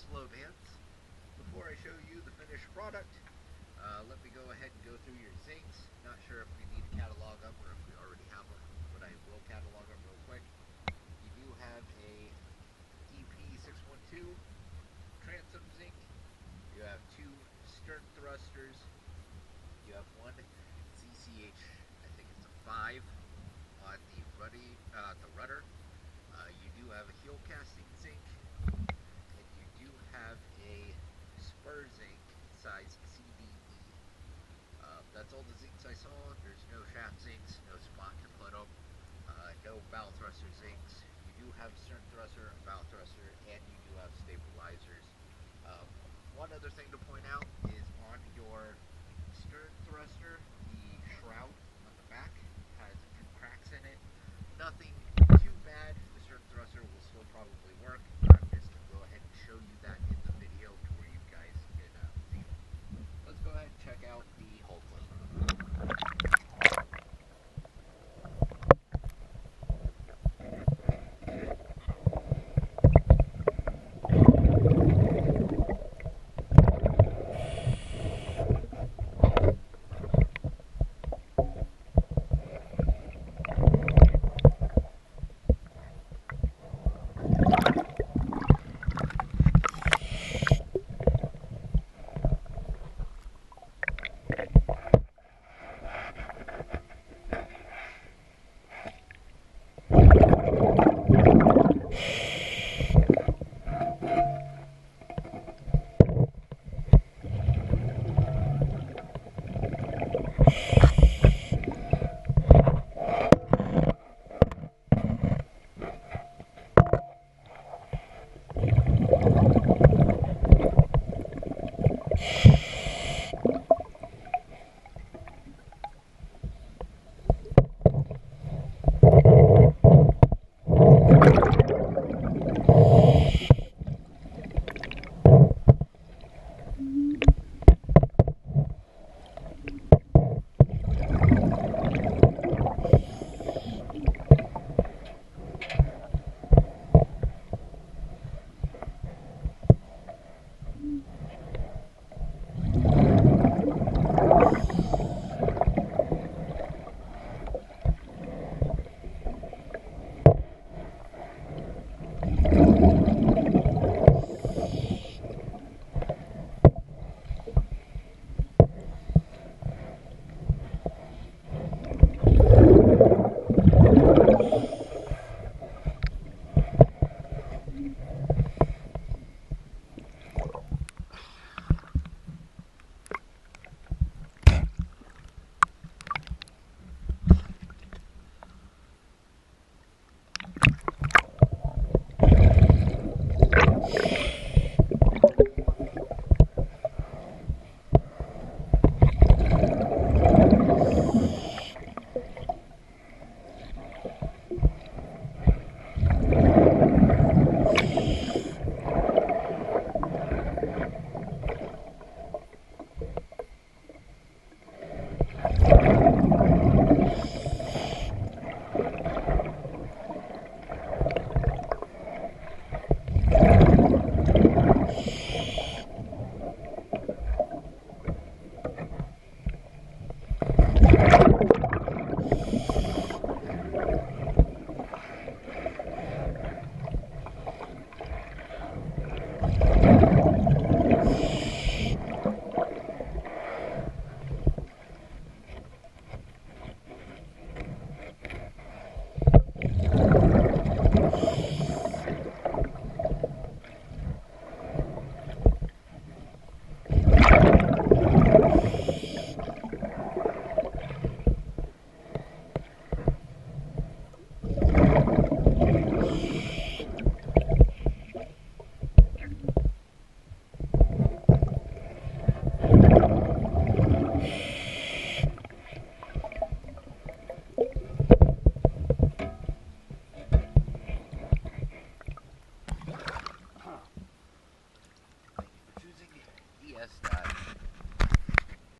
slow dance. Before I show you the finished product, let me go ahead and go through your zincs. Not sure if we need to catalog them or if we already have them, but I will catalog them real quick. You do have a EP612 transom zinc. You have 2 stern thrusters. You have 1 ZCH, I think it's a 5 on the rudder. You do have a heel casting zinc, and you do have a spur zinc size CDE. That's all the zincs I saw. There's no shaft zincs, no spot to put them, no bow thruster zincs. You do have stern thruster, a bow thruster, and you do have stabilizers. One other thing to point out is on your stern thruster, the shroud on the back has 2 cracks in it. Nothing too bad. The stern thruster will still probably work. I'm just going to go ahead and show you that in the video to where you guys can see it. Let's go ahead and check out the hull clip.